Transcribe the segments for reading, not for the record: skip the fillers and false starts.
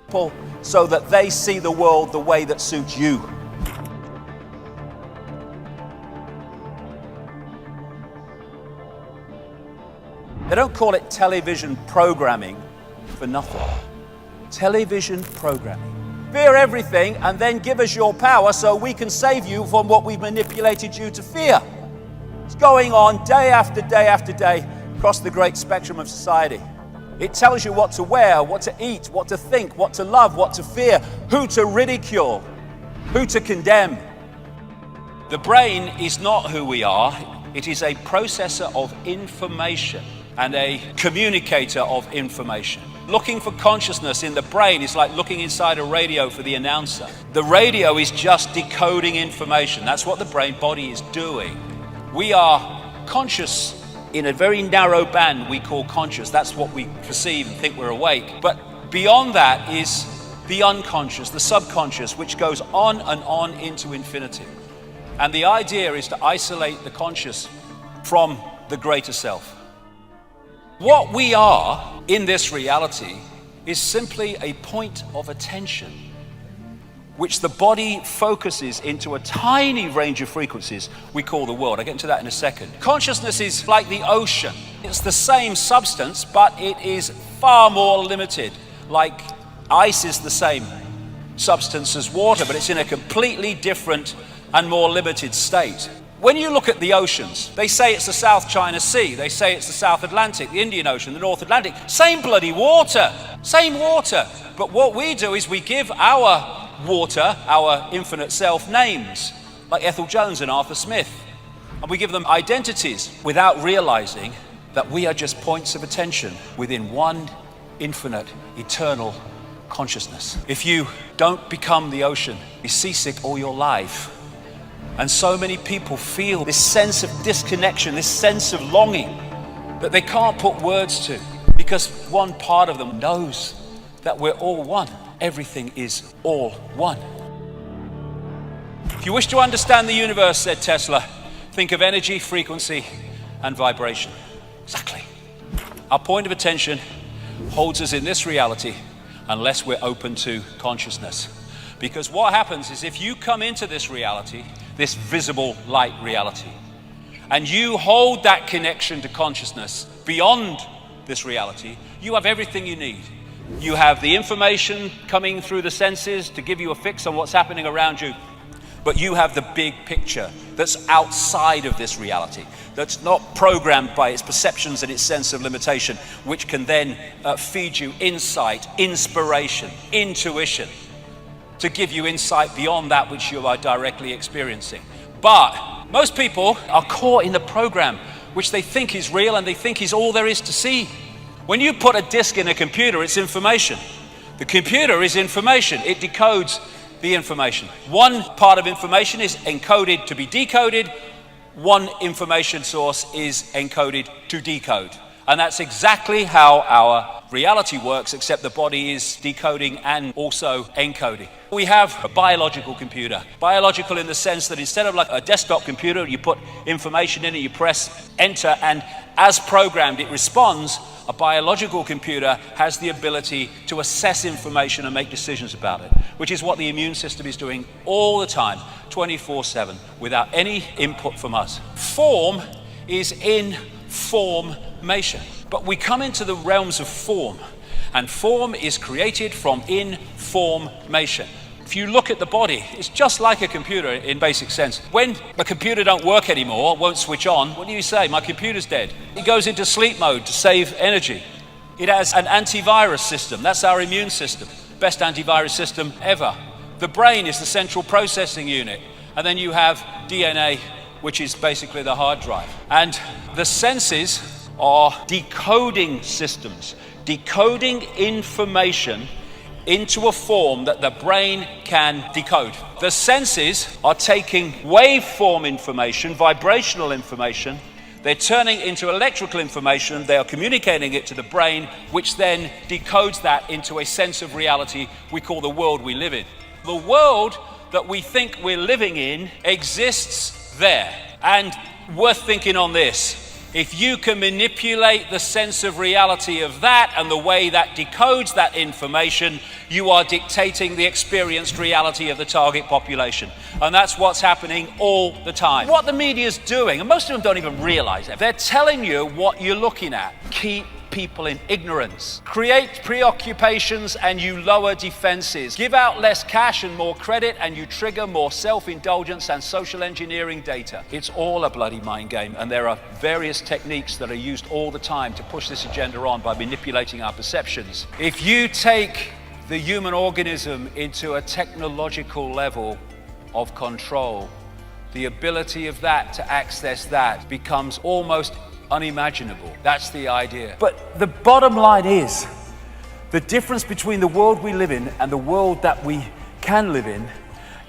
people so that they see the world the way that suits you. They don't call it television programming for nothing. Television programming. Fear everything and then give us your power so we can save you from what we've manipulated you to fear. It's going on day after day after day across the great spectrum of society. It tells you what to wear, what to eat, what to think, what to love, what to fear, who to ridicule, who to condemn. The brain is not who we are. It is a processor of information and a communicator of information. Looking for consciousness in the brain is like looking inside a radio for the announcer. The radio is just decoding information. That's what the brain body is doing. We are conscious in a very narrow band we call conscious. That's what we perceive and think we're awake. But beyond that is the unconscious, the subconscious, which goes on and on into infinity. And the idea is to isolate the conscious from the greater self. What we are in this reality is simply a point of attention which the body focuses into a tiny range of frequencies we call the world. I'll get into that in a second. Consciousness is like the ocean. It's the same substance, but it is far more limited. Like ice is the same substance as water, but it's in a completely different and more limited state. When you look at the oceans, they say it's the South China Sea, they say it's the South Atlantic, the Indian Ocean, the North Atlantic. Same bloody water, same water. But what we do is we give our water, our infinite self, names, like Ethel Jones and Arthur Smith. And we give them identities without realizing that we are just points of attention within one infinite, eternal consciousness. If you don't become the ocean, you're seasick all your life. And so many people feel this sense of disconnection, this sense of longing that they can't put words to, because one part of them knows that we're all one. Everything is all one. If you wish to understand the universe, said Tesla, think of energy, frequency, and vibration. Exactly. Our point of attention holds us in this reality unless we're open to consciousness. Because what happens is if you come into this reality, this visible light reality, and you hold that connection to consciousness beyond this reality, you have everything you need. You have the information coming through the senses to give you a fix on what's happening around you, but you have the big picture that's outside of this reality, that's not programmed by its perceptions and its sense of limitation, which can then feed you insight, inspiration, intuition, to give you insight beyond that which you are directly experiencing. But most people are caught in the program which they think is real and they think is all there is to see. When you put a disk in a computer, it's information. The computer is information. It decodes the information. One part of information is encoded to be decoded. One information source is encoded to decode. And that's exactly how our reality works, except the body is decoding and also encoding. We have a biological computer. Biological in the sense that instead of like a desktop computer, you put information in it, you press enter, and as programmed, it responds. A biological computer has the ability to assess information and make decisions about it, which is what the immune system is doing all the time, 24/7, without any input from us. Form is in formation. But we come into the realms of form, and form is created from information. If you look at the body, it's just like a computer in basic sense. When a computer don't work anymore, won't switch on, what do you say? My computer's dead. It goes into sleep mode to save energy. It has an antivirus system. That's our immune system. Best antivirus system ever. The brain is the central processing unit. And then you have DNA, which is basically the hard drive. And the senses are decoding systems, decoding information into a form that the brain can decode. The senses are taking waveform information, vibrational information, they're turning into electrical information, they are communicating it to the brain, which then decodes that into a sense of reality we call the world we live in. The world that we think we're living in exists there. And worth thinking on this. If you can manipulate the sense of reality of that and the way that decodes that information, you are dictating the experienced reality of the target population. And that's what's happening all the time. What the media's doing, and most of them don't even realize it, they're telling you what you're looking at. Keep people in ignorance. Create preoccupations and you lower defenses. Give out less cash and more credit and you trigger more self-indulgence and social engineering data. It's all a bloody mind game, and there are various techniques that are used all the time to push this agenda on by manipulating our perceptions. If you take the human organism into a technological level of control, the ability of that to access that becomes almost unimaginable. That's the idea. But the bottom line is, the difference between the world we live in and the world that we can live in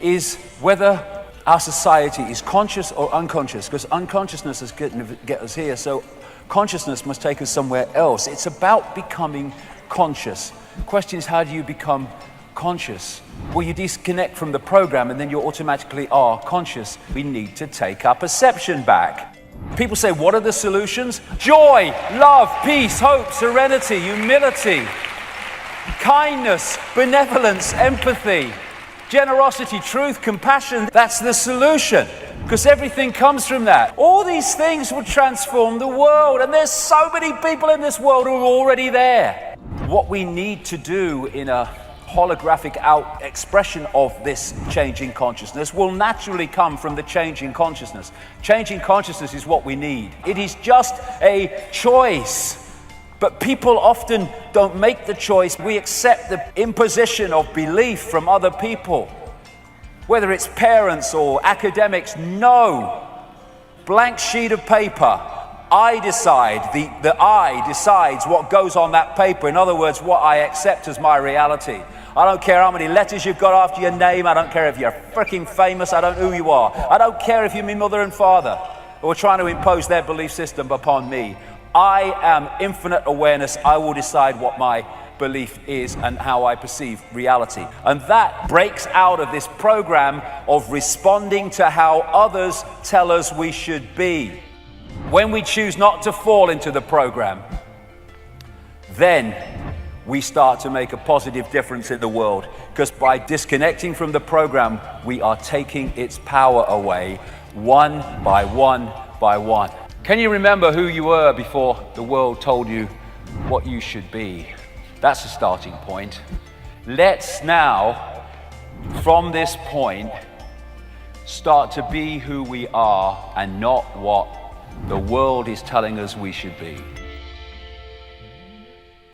is whether our society is conscious or unconscious, because unconsciousness is going to get us here, so consciousness must take us somewhere else. It's about becoming conscious. The question is, how do you become conscious? Well, you disconnect from the program and then you automatically are conscious. We need to take our perception back. People say, what are the solutions? Joy, love, peace, hope, serenity, humility, kindness, benevolence, empathy, generosity, truth, compassion. That's the solution, because everything comes from that. All these things will transform the world, and there's so many people in this world who are already there. What we need to do in a holographic out expression of this changing consciousness will naturally come from the changing consciousness. Changing consciousness is what we need. It is just a choice. But people often don't make the choice. We accept the imposition of belief from other people, whether it's parents or academics. No. Blank sheet of paper. I decide, the I decides what goes on that paper. In other words, what I accept as my reality. I don't care how many letters you've got after your name. I don't care if you're freaking famous. I don't know who you are. I don't care if you're my mother and father who are trying to impose their belief system upon me. I am infinite awareness. I will decide what my belief is and how I perceive reality. And that breaks out of this program of responding to how others tell us we should be. When we choose not to fall into the program, then we start to make a positive difference in the world, because by disconnecting from the program, we are taking its power away, one by one by one. Can you remember who you were before the world told you what you should be? That's a starting point. Let's now, from this point, start to be who we are and not what the world is telling us we should be.